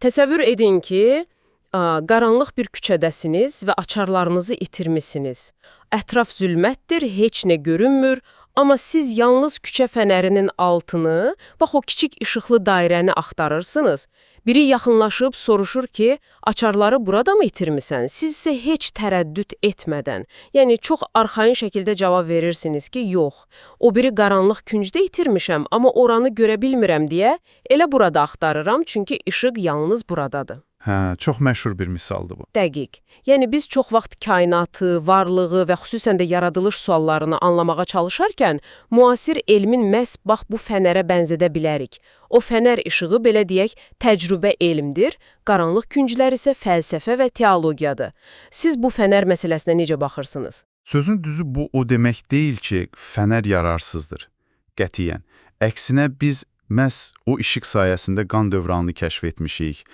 Təsəvvür edin ki, qaranlıq bir küçədəsiniz və açarlarınızı itirmisiniz. Ətraf zülmətdir, heç nə görünmür, amma siz yalnız küçə fənərinin altını, bax o kiçik işıqlı dairəni axtarırsınız. Biri yaxınlaşıb soruşur ki, açarları burada mı itirmisən? Siz isə heç tərəddüd etmədən, yəni çox arxayın şəkildə cavab verirsiniz ki, yox. O biri qaranlıq küncdə itirmişəm, amma oranı görə bilmirəm deyə elə burada axtarıram, çünki işıq yalnız buradadır. Hə, çox məşhur bir misaldır bu. Dəqiq. Yəni biz çox vaxt kainatı, varlığı və xüsusən də yaradılış suallarını anlamağa çalışarkən müasir elmin məhz bax bu fənərə bənzədə bilərik. O fənər işığı belə deyək təcrübə elmdir, qaranlıq künclər isə fəlsəfə və teologiyadır. Siz bu fənər məsələsinə necə baxırsınız? Sözün düzü bu o demək deyil ki, fənər yararsızdır. Qətiyyən. Əksinə biz məhz o işıq sayəsində qan dövranını kəşf etmişik,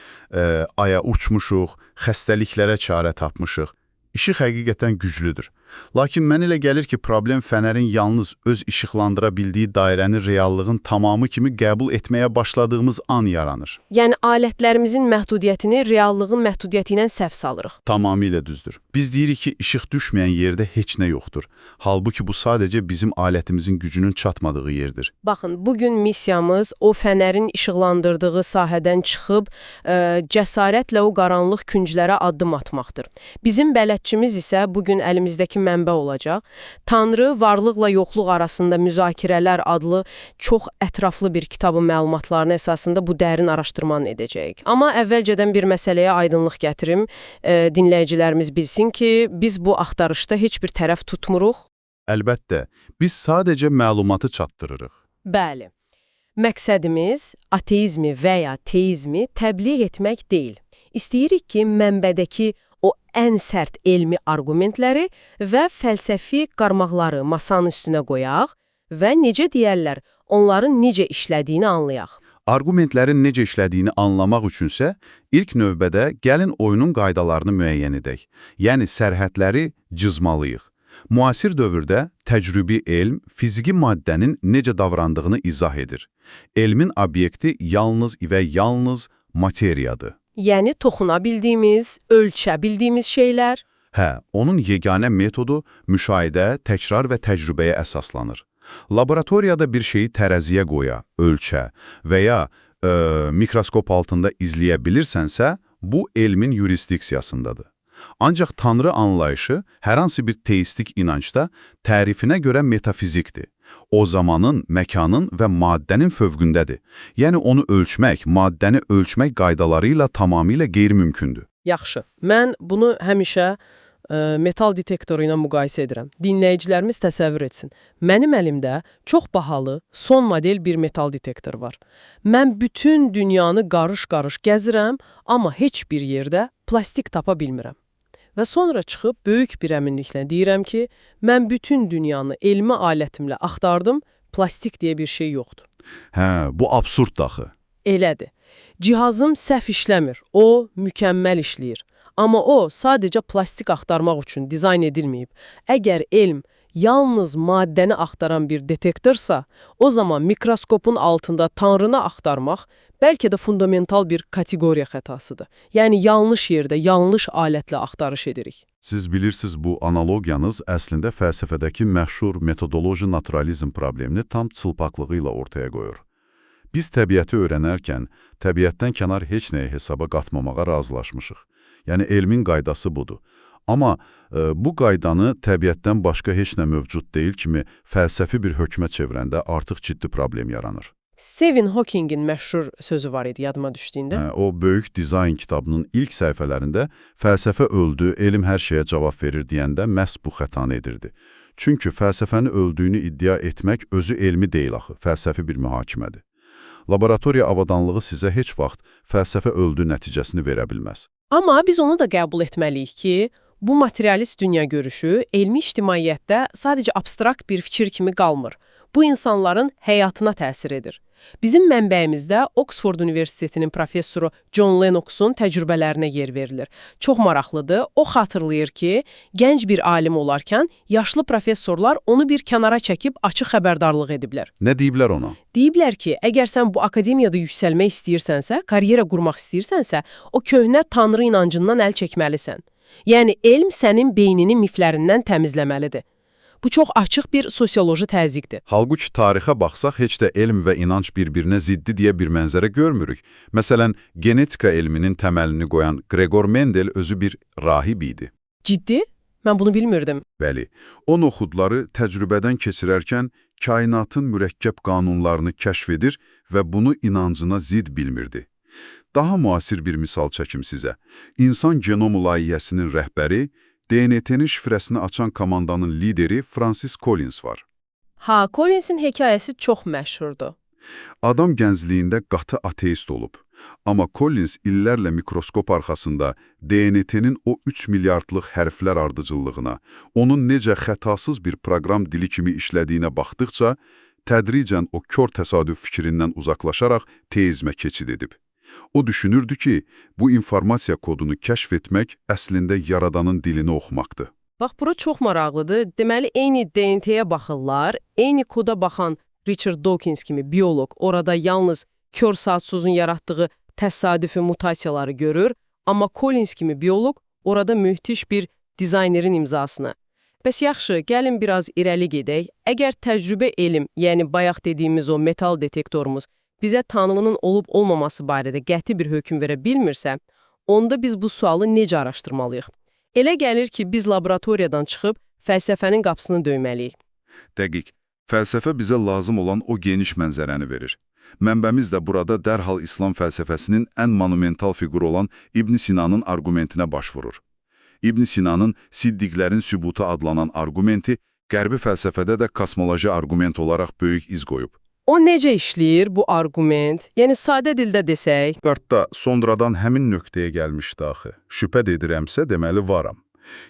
aya uçmuşuq, xəstəliklərə çarə tapmışıq. İşıq həqiqətən güclüdür. Lakin mən elə gəlir ki, problem fənərin yalnız öz işıqlandıra bildiyi dairəni reallığın tamamı kimi qəbul etməyə başladığımız an yaranır. Yəni alətlərimizin məhdudiyyətini reallığın məhdudiyyəti ilə səhv salırıq. Tamamilə düzdür. Biz deyirik ki, işıq düşməyən yerdə heç nə yoxdur. Halbuki bu sadəcə bizim alətimizin gücünün çatmadığı yerdir. Baxın, bugün missiyamız o fənərin işıqlandırdığı sahədən çıxıb cəsarətlə o qaranlıq künclərə addım atmaqdır. Bizim bələdçimiz isə bugün əlimizdəki mənbə olacaq. Tanrı, varlıqla yoxluq arasında müzakirələr adlı çox ətraflı bir kitabın məlumatlarını əsasında bu dərin araşdırmanı edəcəyik. Amma əvvəlcədən bir məsələyə aydınlıq gətirim. Dinləyicilərimiz bilsin ki, biz bu axtarışda heç bir tərəf tutmuruq. Əlbəttə, biz sadəcə məlumatı çatdırırıq. Bəli. Məqsədimiz ateizmi və ya teizmi təbliğ etmək deyil. İstəyirik ki, mənbədəki o ən sərt elmi argumentləri və fəlsəfi qarmaqları masanın üstünə qoyaq və necə deyərlər, onların necə işlədiyini anlayaq. Argumentlərin necə işlədiyini anlamaq üçünsə, ilk növbədə gəlin oyunun qaydalarını müəyyən edək. Yəni sərhədləri cızmalıyıq. Müasir dövrdə təcrübi elm fiziki maddənin necə davrandığını izah edir. Elmin obyekti yalnız və yalnız materiyadır. Yəni toxuna bildiyimiz, ölçə bildiyimiz şeylər. Hə, onun yeganə metodu müşahidə, təkrar və təcrübəyə əsaslanır. Laboratoriyada bir şeyi tərəziyə qoya, ölçə və ya mikroskop altında izləyə bilirsənsə, bu elmin yurisdiksiyasındadır. Ancaq Tanrı anlayışı hər hansı bir teistik inancda tərifinə görə metafizikdir. O zamanın, məkanın və maddənin fövqündədir. Yəni onu ölçmək, maddəni ölçmək qaydaları ilə tamamilə qeyri-mümkündür. Yaxşı, mən bunu həmişə metal detektoru ilə müqayisə edirəm. Dinləyicilərimiz təsəvvür etsin. Mənim əlimdə çox bahalı, son model bir metal detektor var. Mən bütün dünyanı qarış-qarış gəzirəm, amma heç bir yerdə plastik tapa bilmirəm. Və sonra çıxıb böyük bir əminliklə deyirəm ki, mən bütün dünyanı elmi alətimlə axtardım, plastik deyə bir şey yoxdur. Hə, bu absurd daxı. Elədir. Cihazım səhv işləmir, o mükəmməl işləyir. Amma o sadəcə plastik axtarmaq üçün dizayn edilməyib. Əgər elm yalnız maddəni axtaran bir detektorsa, o zaman mikroskopun altında Tanrını axtarmaq bəlkə də fundamental bir kateqoriya xətasıdır. Yəni yanlış yerdə, yanlış alətlə axtarış edirik. Siz bilirsiniz, bu analogiyanız əslində fəlsəfədəki məşhur metodoloji naturalizm problemini tam çılpaqlığı ilə ortaya qoyur. Biz təbiəti öyrənərkən, təbiətdən kənar heç nəyə hesaba qatmamağa razılaşmışıq. Yəni elmin qaydası budur. Amma bu qaydanı təbiətdən başqa heç nə mövcud deyil kimi fəlsəfi bir hökmə çevirəndə artıq ciddi problem yaranır. Stephen Hawkingin məşhur sözü var idi, yadıma düşdüyündə. O böyük dizayn kitabının ilk səhifələrində fəlsəfə öldü, elm hər şeyə cavab verir deyəndə məhz bu xətanı edirdi. Çünki fəlsəfəni öldüyünü iddia etmək özü elmi deyil axı, fəlsəfi bir mühakimədir. Laboratoriya avadanlığı sizə heç vaxt fəlsəfə öldü nəticəsini verə bilməz. Amma biz onu da qəbul etməliyik ki, bu materialist dünya görüşü elmi ictimaiyyətdə sadəcə abstrakt bir fikir kimi qalmır. Bu insanların həyatına təsir edir. Bizim mənbəyimizdə Oxford Universitetinin professoru John Lennoxun təcrübələrinə yer verilir. Çox maraqlıdır. O xatırlayır ki, gənc bir alim olarkən yaşlı professorlar onu bir kənara çəkib açıq xəbərdarlıq ediblər. Nə deyiblər ona? Deyiblər ki, əgər sən bu akademiyada yüksəlmək istəyirsənsə, karyera qurmaq istəyirsənsə, o köhnə tanrı inancından əl çəkməlisən. Yəni, elm sənin beynini miflərindən təmizləməlidir. Bu çox açıq bir sosioloji təzyiqdir. Halbuki tarixə baxsaq, heç də elm və inanc bir-birinə ziddi deyə bir mənzərə görmürük. Məsələn, genetika elminin təməlini qoyan Gregor Mendel özü bir rahib idi. Ciddi? Mən bunu bilmirdim. Bəli, o noxudları təcrübədən keçirərkən kainatın mürəkkəb qanunlarını kəşf edir və bunu inancına zid bilmirdi. Daha müasir bir misal çəkim sizə. İnsan genomu layihəsinin rəhbəri, DNT-nin şifrəsini açan komandanın lideri Francis Collins var. Ha, Collinsin hekayəsi çox məşhurdur. Adam gəncliyində qatı ateist olub. Amma Collins illərlə mikroskop arxasında DNT-nin o 3 milyardlıq hərflər ardıcıllığına, onun necə xətasız bir proqram dili kimi işlədiyinə baxdıqca, tədricən o kör təsadüf fikrindən uzaqlaşaraq teizmə keçid edib. O düşünürdü ki, bu informasiya kodunu kəşf etmək əslində yaradanın dilini oxumaqdır. Bax, bura çox maraqlıdır. Deməli, eyni DNT-yə baxırlar, eyni koda baxan Richard Dawkins kimi bioloq orada yalnız kör saatsuzun yaratdığı təsadüfi mutasiyaları görür, amma Collins kimi bioloq orada müthiş bir dizaynerin imzasını. Bəs yaxşı, gəlin biraz irəli gedək. Əgər təcrübə elm, yəni bayaq dediyimiz o metal detektorumuz bizə Tanrının olub-olmaması barədə qəti bir hökm verə bilmirsə, onda biz bu sualı necə araşdırmalıyıq? Elə gəlir ki, biz laboratoriyadan çıxıb fəlsəfənin qapısını döyməliyik. Dəqiq. Fəlsəfə bizə lazım olan o geniş mənzərəni verir. Mənbəmiz də burada dərhal İslam fəlsəfəsinin ən monumental fiquru olan İbn Sinanın arqumentinə baş vurur. İbn Sinanın siddiqlərin sübutu adlanan arqumenti Qərbi fəlsəfədə də kosmoloji arqument olaraq böyük iz qoyub. O necə işləyir bu arqument? Yəni sadə dildə desək? Qartda sonradan həmin nöqtəyə gəlmişdi axı. Şübhə edirəmsə deməli varam.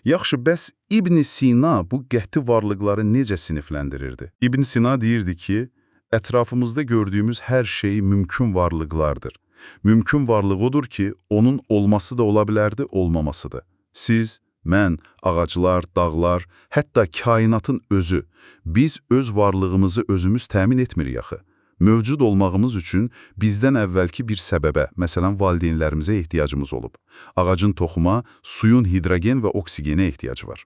Yaxşı, bəs İbn Sina bu qəti varlıqları necə sinifləndirirdi? İbn Sina deyirdi ki, ətrafımızda gördüyümüz hər şey mümkün varlıqlardır. Mümkün varlıq odur ki, onun olması da ola bilərdi, olmaması da. Siz, mən, ağaclar, dağlar, hətta kainatın özü, biz öz varlığımızı özümüz təmin etmirik axı. Mövcud olmağımız üçün bizdən əvvəlki bir səbəbə, məsələn, valideynlərimizə ehtiyacımız olub. Ağacın toxuma, suyun hidrogen və oksigenə ehtiyacı var.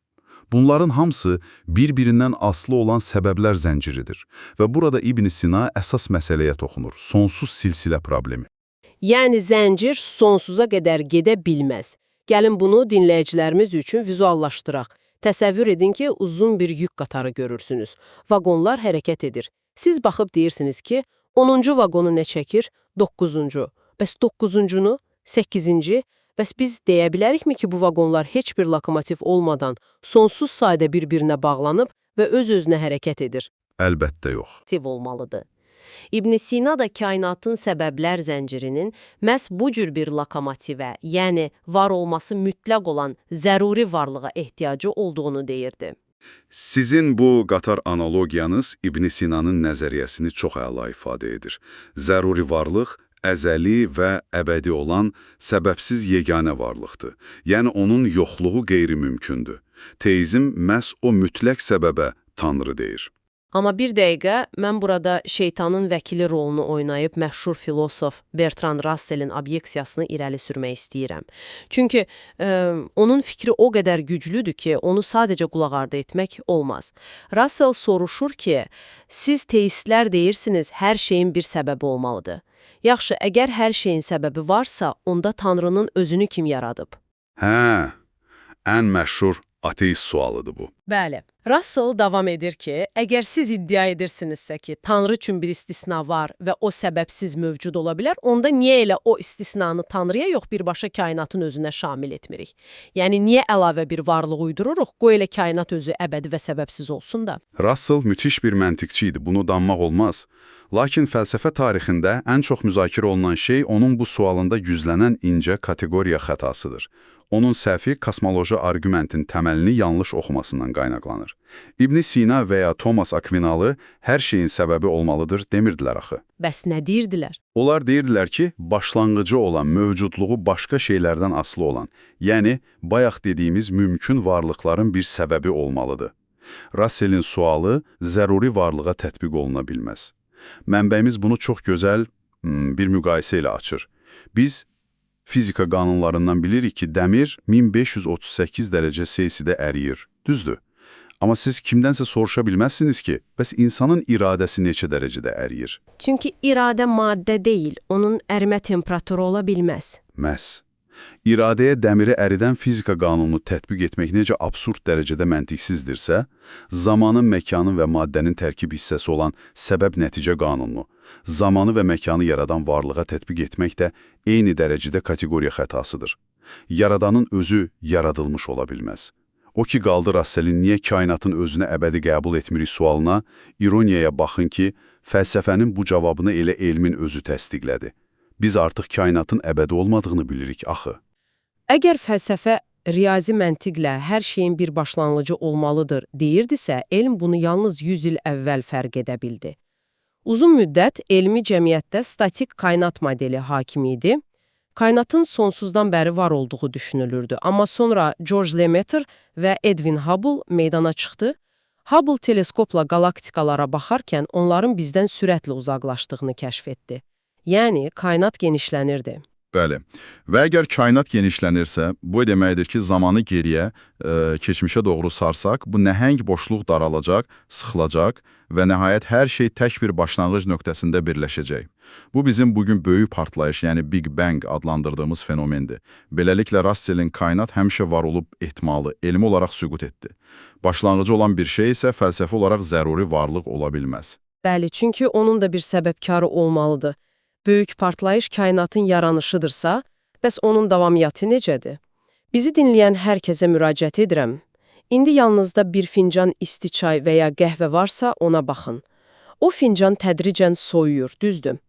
Bunların hamısı bir-birindən asılı olan səbəblər zənciridir. Və burada İbn Sina əsas məsələyə toxunur, sonsuz silsilə problemi. Yəni zəncir sonsuza qədər gedə bilməz. Gəlin bunu dinləyicilərimiz üçün vizuallaşdıraq. Təsəvvür edin ki, uzun bir yük qatarı görürsünüz. Vaqonlar hərəkət edir. Siz baxıb deyirsiniz ki, 10-cu vaqonu nə çəkir? 9-cu. Bəs 9-cunu? 8-ci? Bəs biz deyə bilərikmi ki, bu vaqonlar heç bir lokomotiv olmadan sonsuz sayda bir-birinə bağlanıb və öz-özünə hərəkət edir? Əlbəttə yox. Olmalıdır. İbn Sina da kainatın səbəblər zəncirinin məhz bu cür bir lokomotivə, yəni var olması mütləq olan zəruri varlığa ehtiyacı olduğunu deyirdi. Sizin bu qatar analogiyanız İbn Sinanın nəzəriyyəsini çox əla ifadə edir. Zəruri varlıq əzəli və əbədi olan səbəbsiz yeganə varlıqdır. Yəni onun yoxluğu qeyri-mümkündür. Teizm məhz o mütləq səbəbə Tanrı deyir. Amma bir dəqiqə, mən burada şeytanın vəkili rolunu oynayıb məşhur filosof Bertrand Russellin obyeksiyasını irəli sürmək istəyirəm. Çünki onun fikri o qədər güclüdür ki, onu sadəcə qulaq ardı etmək olmaz. Russell soruşur ki, siz teistlər deyirsiniz, hər şeyin bir səbəbi olmalıdır. Yaxşı, əgər hər şeyin səbəbi varsa, onda Tanrının özünü kim yaradıb? Hə, ən məşhur ateist sualıdır bu. Bəli. Russell davam edir ki, əgər siz iddia edirsinizsə ki, Tanrı üçün bir istisna var və o səbəbsiz mövcud ola bilər, onda niyə elə o istisnanı Tanrıya yox, birbaşa kainatın özünə şamil etmirik? Yəni, niyə əlavə bir varlıq uydururuq, qoy elə kainat özü əbədi və səbəbsiz olsun da? Russell müthiş bir məntiqçi idi, bunu danmaq olmaz. Lakin fəlsəfə tarixində ən çox müzakirə olunan şey onun bu sualında güclənən incə kateqoriya xətasıdır. Onun səhvi kosmoloji arqumentin təməlini yanlış oxumasından qaynaqlanır. İbn Sina və ya Thomas Akvinalı hər şeyin səbəbi olmalıdır demirdilər axı. Bəs nə deyirdilər? Onlar deyirdilər ki, başlanğıcı olan, mövcudluğu başqa şeylərdən asılı olan, yəni bayaq dediyimiz mümkün varlıqların bir səbəbi olmalıdır. Russellin sualı zəruri varlığa tətbiq oluna bilməz. Mənbəyimiz bunu çox gözəl bir müqayisə ilə açır. Biz fizika qanunlarından bilirik ki, dəmir 1538 dərəcə Selsidə əriyir, düzdür? Amma siz kimdənsə soruşa bilməzsiniz ki, bəs insanın iradəsi neçə dərəcədə əriyir? Çünki iradə maddə deyil, onun ərimə temperaturu ola bilməz. Məhz. İradəyə dəmiri əridən fizika qanununu tətbiq etmək necə absurd dərəcədə məntiqsizdirsə, zamanın, məkanın və maddənin tərkib hissəsi olan səbəb-nəticə qanununu, zamanı və məkanı yaradan varlığa tətbiq etmək də eyni dərəcədə kateqoriya xətasıdır. Yaradanın özü yaradılmış ola bilməz. O ki qaldı Russellin niyə kainatın özünə əbədi qəbul etmirik sualına, ironiyaya baxın ki, fəlsəfənin bu cavabını elə elmin özü təsdiqlədi. Biz artıq kainatın əbədi olmadığını bilirik axı. Əgər fəlsəfə riyazi məntiqlə hər şeyin bir başlanğıcı olmalıdır deyirdisə, elm bunu yalnız 100 il əvvəl fərq edə bildi. Uzun müddət elmi cəmiyyətdə statik kainat modeli hakim idi. Kainatın sonsuzdan bəri var olduğu düşünülürdü. Amma sonra George Lemaitre və Edwin Hubble meydana çıxdı. Hubble teleskopla galaktikalara baxarkən onların bizdən sürətlə uzaqlaşdığını kəşf etdi. Yəni, kainat genişlənirdi. Bəli. Və əgər kainat genişlənirsə, bu deməkdir ki, zamanı geriyə, keçmişə doğru sarsaq, bu nəhəng boşluq daralacaq, sıxılacaq və nəhayət hər şey tək bir başlanğıc nöqtəsində birləşəcək. Bu bizim bugün böyük partlayış, yəni Big Bang adlandırdığımız fenomendir. Beləliklə, Russellin kainat həmişə var olub ehtimalı, elmi olaraq süqut etdi. Başlanğıcı olan bir şey isə fəlsəfi olaraq zəruri varlıq ola bilməz. Bəli, çünki onun da bir səbəbkarı olmalıdır. Böyük partlayış kainatın yaranışıdırsa, bəs onun davamiyyatı necədir? Bizi dinləyən hər kəsə müraciət edirəm. İndi yanınızda bir fincan isti çay və ya qəhvə varsa ona baxın. O fincan tədricən soyuyur, düzdür?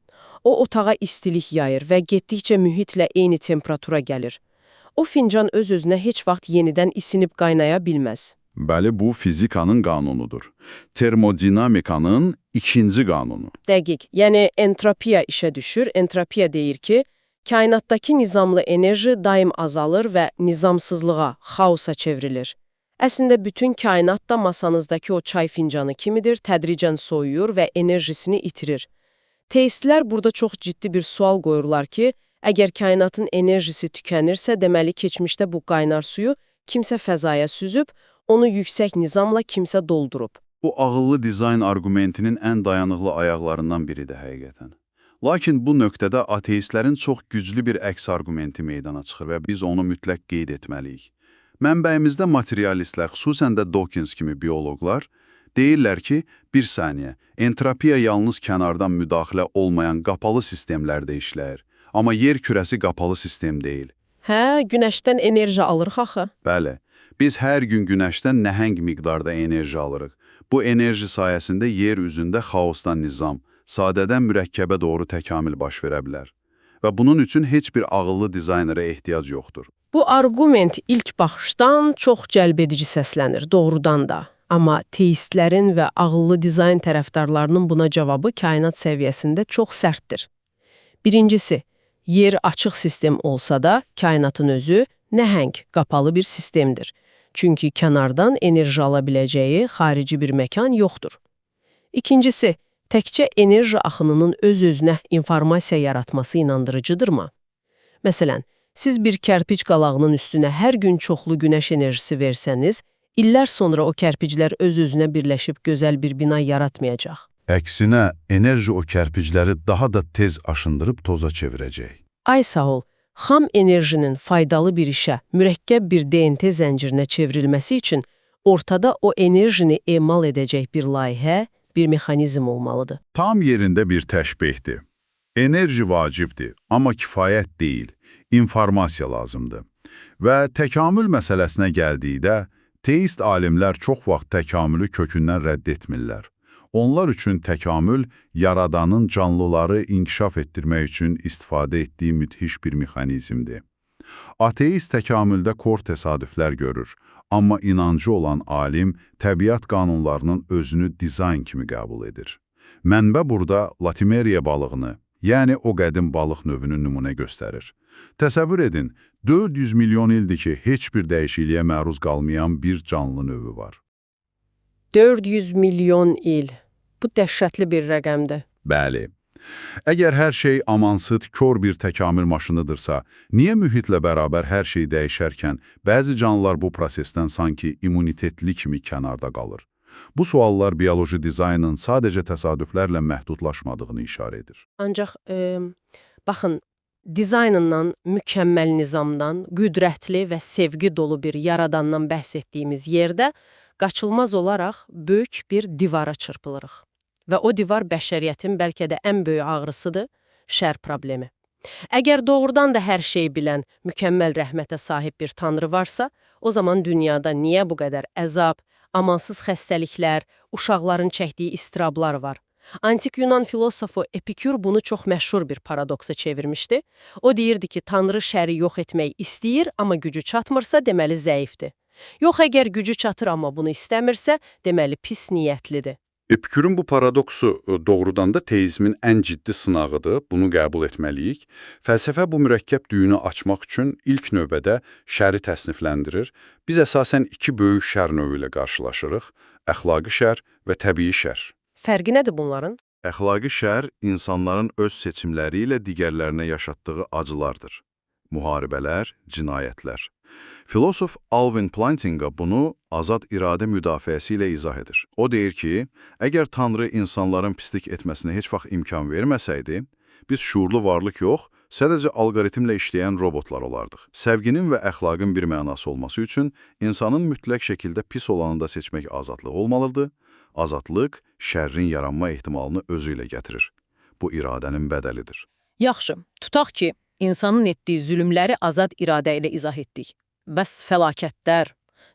O otağa istilik yayır və getdikcə mühitlə eyni temperatura gəlir. O fincan öz-özünə heç vaxt yenidən isinib qaynaya bilməz. Bəli, bu fizikanın qanunudur. Termodinamikanın ikinci qanunu. Dəqiq, yəni entropiya işə düşür. Entropiya deyir ki, kainatdakı nizamlı enerji daim azalır və nizamsızlığa, xaosa çevrilir. Əslində bütün kainat da masanızdakı o çay fincanı kimidir, tədricən soyuyur və enerjisini itirir. Teistlər burada çox ciddi bir sual qoyurlar ki, əgər kainatın enerjisi tükənirsə, deməli keçmişdə bu qaynar suyu kimsə fəzaya süzüb, onu yüksək nizamla kimsə doldurub. Bu ağıllı dizayn argumentinin ən dayanıqlı ayaqlarından biridir həqiqətən. Lakin bu nöqtədə ateistlərin çox güclü bir əks argumenti meydana çıxır və biz onu mütləq qeyd etməliyik. Mənbəyimizdə materialistlər, xüsusən də Dawkins kimi bioloqlar, deyirlər ki, bir saniyə, entropiya yalnız kənardan müdaxilə olmayan qapalı sistemlərdə işləyir. Amma yer kürəsi qapalı sistem deyil. Hə, günəşdən enerji alırıq axı. Bəli, biz hər gün günəşdən nəhəng miqdarda enerji alırıq. Bu enerji sayəsində yer üzündə xaosdan nizam, sadədən mürəkkəbə doğru təkamül baş verə bilər. Və bunun üçün heç bir ağıllı dizaynerə ehtiyac yoxdur. Bu arqument ilk baxışdan çox cəlbedici səslənir, doğrudan da. Amma teistlərin və ağıllı dizayn tərəfdarlarının buna cavabı kainat səviyyəsində çox sərtdir. Birincisi, yer açıq sistem olsa da, kainatın özü nəhəng, qapalı bir sistemdir. Çünki kənardan enerji ala biləcəyi xarici bir məkan yoxdur. İkincisi, təkcə enerji axınının öz-özünə informasiya yaratması inandırıcıdırmı? Məsələn, siz bir kərpic qalağının üstünə hər gün çoxlu günəş enerjisi versəniz, illər sonra o kərpiclər öz-özünə birləşib gözəl bir bina yaratmayacaq. Əksinə, enerji o kərpicləri daha da tez aşındırıb toza çevirəcək. Ay sağ ol, xam enerjinin faydalı bir işə, mürəkkəb bir DNT zəncirinə çevrilməsi üçün ortada o enerjini emal edəcək bir layihə, bir mexanizm olmalıdır. Tam yerində bir təşbihdir. Enerji vacibdir, amma kifayət deyil. İnformasiya lazımdır. Və təkamül məsələsinə gəldikdə, teist alimlər çox vaxt təkamülü kökündən rədd etmirlər. Onlar üçün təkamül, yaradanın canlıları inkişaf etdirmək üçün istifadə etdiyi müthiş bir mexanizmdir. Ateist təkamüldə kor təsadüflər görür, amma inancı olan alim təbiət qanunlarının özünü dizayn kimi qəbul edir. Mənbə burada Latimeriya balığını, yəni o qədim balıq növünü nümunə göstərir. Təsəvvür edin, 400 milyon ildir ki, heç bir dəyişikliyə məruz qalmayan bir canlı növü var. 400 milyon il. Bu dəhşətli bir rəqəmdir. Bəli. Əgər hər şey amansız, kör bir təkamül maşınıdırsa, niyə mühitlə bərabər hər şey dəyişərkən bəzi canlılar bu prosesdən sanki immunitetli kimi kənarda qalır? Bu suallar bioloji dizaynın sadəcə təsadüflərlə məhdudlaşmadığını işarə edir. Ancaq, baxın, dizaynından, mükəmməl nizamdan, qüdrətli və sevgi dolu bir yaradandan bəhs etdiyimiz yerdə qaçılmaz olaraq böyük bir divara çırpılırıq. Və o divar bəşəriyyətin bəlkə də ən böyük ağrısıdır, şər problemi. Əgər doğrudan da hər şeyi bilən, mükəmməl rəhmətə sahib bir tanrı varsa, o zaman dünyada niyə bu qədər əzab, amansız xəstəliklər, uşaqların çəkdiyi istirablar var? Antik Yunan filosofu Epikür bunu çox məşhur bir paradoksa çevirmişdi. O deyirdi ki, tanrı şəri yox etmək istəyir, amma gücü çatmırsa, deməli zəifdir. Yox, əgər gücü çatır, amma bunu istəmirsə, deməli pis niyyətlidir. Epikürün bu paradoksu doğrudan da teizmin ən ciddi sınağıdır, bunu qəbul etməliyik. Fəlsəfə bu mürəkkəb düyünü açmaq üçün ilk növbədə şəri təsnifləndirir. Biz əsasən iki böyük şər növü ilə qarşılaşırıq, əxlaqi şər və təbii şər. Fərqi nədir bunların? Əxlaqi şər insanların öz seçimləri ilə digərlərinə yaşatdığı acılardır. Müharibələr, cinayətlər. Filosof Alvin Plantinga bunu azad iradə müdafiəsi ilə izah edir. O deyir ki, əgər Tanrı insanların pislik etməsinə heç vaxt imkan verməsəydi, biz şuurlu varlıq yox, sadəcə alqoritmlə işləyən robotlar olardıq. Sevginin və əxlaqın bir mənası olması üçün insanın mütləq şəkildə pis olanı da seçmək azadlığı olmalıdır. Azadlıq şərrin yaranma ehtimalını özü ilə gətirir. Bu iradənin bədəlidir. Yaxşı, tutaq ki, insanın etdiyi zülmləri azad iradə ilə izah etdik. Bəs fəlakətlər,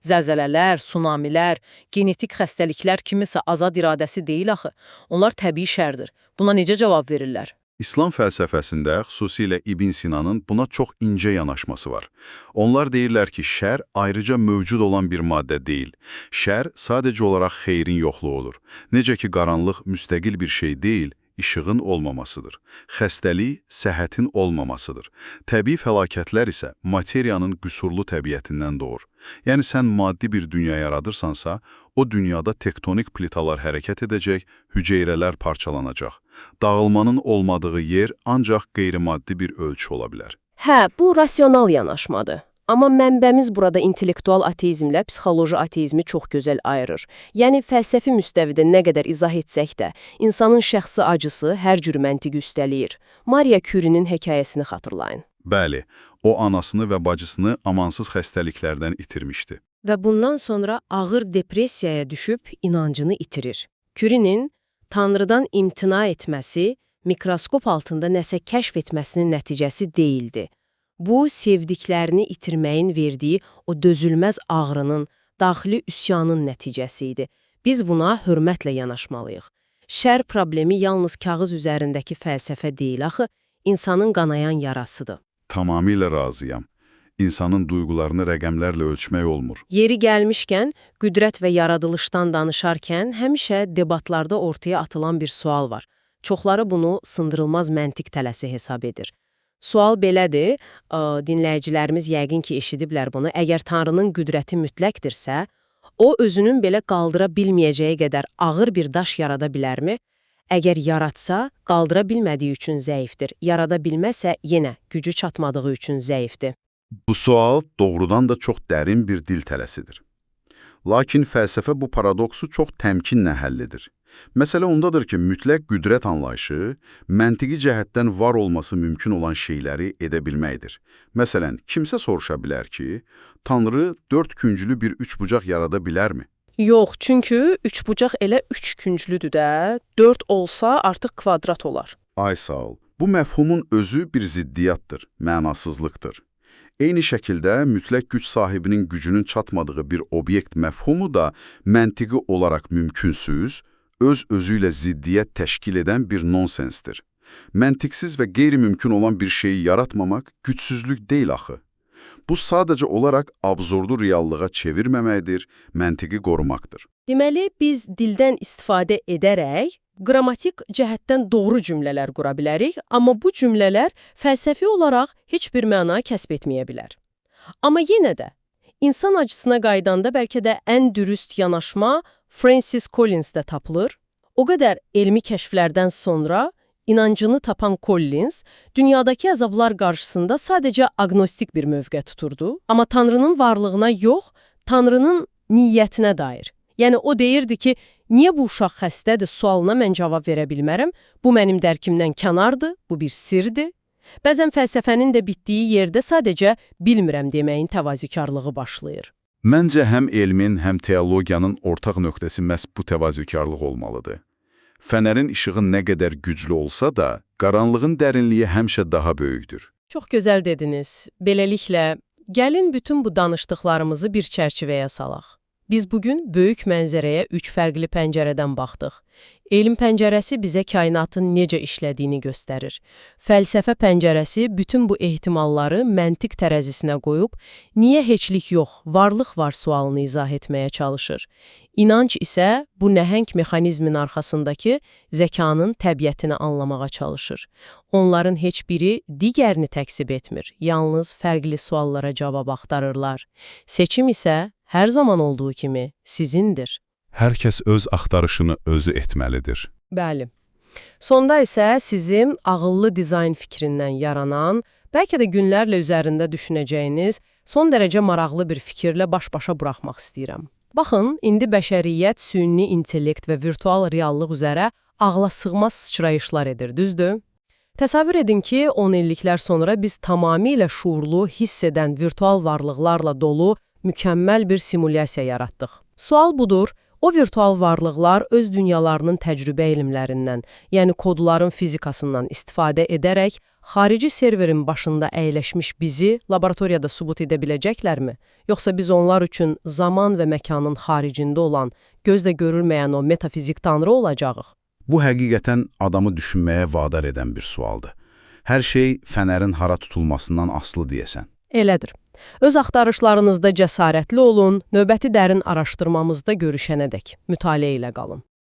zəlzələlər, tsunamilər, genetik xəstəliklər kimisə azad iradəsi deyil axı. Onlar təbii şərdir. Buna necə cavab verirlər? İslam fəlsəfəsində xüsusilə İbn Sinanın buna çox incə yanaşması var. Onlar deyirlər ki, şər ayrıca mövcud olan bir maddə deyil. Şər sadəcə olaraq xeyrin yoxluğudur. Necə ki, qaranlıq müstəqil bir şey deyil, işığın olmamasıdır. Xəstəlik səhhətin olmamasıdır. Təbii fəlakətlər isə materiyanın qüsurlu təbiətindən doğur. Yəni sən maddi bir dünya yaradırsansa, o dünyada tektonik plitalar hərəkət edəcək, hüceyrələr parçalanacaq. Dağılmanın olmadığı yer ancaq qeyri-maddi bir ölçü ola bilər. Hə, bu rasional yanaşmadır. Amma mənbəmiz burada intellektual ateizmlə psixoloji ateizmi çox gözəl ayırır. Yəni, fəlsəfi müstəvidə nə qədər izah etsək də, insanın şəxsi acısı hər cür məntiqi üstələyir. Maria Curie'nin hekayəsini xatırlayın. Bəli, o anasını və bacısını amansız xəstəliklərdən itirmişdi. Və bundan sonra ağır depressiyaya düşüb inancını itirir. Curie'nin Tanrıdan imtina etməsi, mikroskop altında nəsə kəşf etməsinin nəticəsi deyildi. Bu, sevdiklərini itirməyin verdiyi o dözülməz ağrının, daxili üsyanın nəticəsi idi. Biz buna hörmətlə yanaşmalıyıq. Şər problemi yalnız kağız üzərindəki fəlsəfə deyil axı, insanın qanayan yarasıdır. Tamamilə razıyam. İnsanın duyğularını rəqəmlərlə ölçmək olmur. Yeri gəlmişkən, qüdrət və yaradılışdan danışarkən həmişə debatlarda ortaya atılan bir sual var. Çoxları bunu sındırılmaz məntiq tələsi hesab edir. Sual belədir, dinləyicilərimiz yəqin ki, eşidiblər bunu. Əgər Tanrının qüdrəti mütləqdirsə, o özünün belə qaldıra bilməyəcəyi qədər ağır bir daş yarada bilərmi? Əgər yaratsa, qaldıra bilmədiyi üçün zəifdir. Yarada bilməsə, yenə gücü çatmadığı üçün zəifdir. Bu sual doğrudan da çox dərin bir dil tələsidir. Lakin fəlsəfə bu paradoksu çox təmkinlə həll edir. Məsələ ondadır ki, mütləq qüdrət anlayışı, məntiqi cəhətdən var olması mümkün olan şeyləri edə bilməkdir. Məsələn, kimsə soruşa bilər ki, Tanrı 4 künclü bir üçbucaq yarada bilərmi? Yox, çünki üçbucaq elə 3 künclüdür də, 4 olsa artıq kvadrat olar. Ay sağ ol. Bu məfhumun özü bir ziddiyyatdır, mənasızlıqdır. Eyni şəkildə mütləq güc sahibinin gücünün çatmadığı bir obyekt məfhumu da məntiqi olaraq mümkünsüz, öz-özü ilə ziddiyyət təşkil edən bir nonsensdir. Məntiqsiz və qeyri-mümkün olan bir şeyi yaratmamaq gücsüzlük deyil axı. Bu sadəcə olaraq absurdu reallığa çevirməməkdir, məntiqi qorumaqdır. Deməli, biz dildən istifadə edərək qrammatik cəhətdən doğru cümlələr qura bilərik, amma bu cümlələr fəlsəfi olaraq heç bir məna kəsb etməyə bilər. Amma yenə də insan acısına qaydanda bəlkə də ən dürüst yanaşma Francis Collinsdə tapılır. O qədər elmi kəşflərdən sonra inancını tapan Collins dünyadakı əzablar qarşısında sadəcə agnostik bir mövqe tuturdu, amma Tanrının varlığına yox, Tanrının niyyətinə dair. Yəni o deyirdi ki, niyə bu uşaq xəstədir sualına mən cavab verə bilmərəm, bu mənim dərkimdən kənardır, bu bir sirdir. Bəzən fəlsəfənin də bitdiyi yerdə sadəcə bilmirəm deməyin təvazökarlığı başlayır. Məncə həm elmin, həm teologiyanın ortaq nöqtəsi məhz bu təvazökarlıq olmalıdır. Fənərin işığı nə qədər güclü olsa da, qaranlığın dərinliyi həmişə daha böyükdür. Çox gözəl dediniz. Beləliklə, gəlin bütün bu danışdıqlarımızı bir çərçivəyə salaq. Biz bugün böyük mənzərəyə 3 fərqli pəncərədən baxdıq. Elm pəncərəsi bizə kainatın necə işlədiyini göstərir. Fəlsəfə pəncərəsi bütün bu ehtimalları məntiq tərəzisinə qoyub, niyə heçlik yox, varlıq var sualını izah etməyə çalışır. İnanc isə bu nəhəng mexanizmin arxasındakı zəkanın təbiətini anlamağa çalışır. Onların heç biri digərini təksib etmir, yalnız fərqli suallara cavab axtarırlar. Seçim isə hər zaman olduğu kimi sizindir. Hər kəs öz axtarışını özü etməlidir. Bəli. Sonda isə sizin ağıllı dizayn fikrindən yaranan, bəlkə də günlərlə üzərində düşünəcəyiniz son dərəcə maraqlı bir fikirlə baş-başa buraxmaq istəyirəm. Baxın, indi bəşəriyyət süni intellekt və virtual reallıq üzərə ağla sığmaz sıçrayışlar edir, düzdür? Təsəvvür edin ki, 10 illiklər sonra biz tamamilə şuurlu, hiss edən virtual varlıqlarla dolu mükəmməl bir simulyasiya yaratdıq. Sual budur, o virtual varlıqlar öz dünyalarının təcrübə elmlərindən, yəni kodların fizikasından istifadə edərək xarici serverin başında əyləşmiş bizi laboratoriyada sübut edə biləcəklərmi? Yoxsa biz onlar üçün zaman və məkanın xaricində olan, gözlə görülməyən o metafizik tanrı olacağıq? Bu həqiqətən adamı düşünməyə vadar edən bir sualdır. Hər şey fənərin hara tutulmasından asılı deyəsən. Elədir. Öz axtarışlarınızda cəsarətli olun, növbəti dərin araşdırmamızda görüşənədək mütaliə ilə qalın.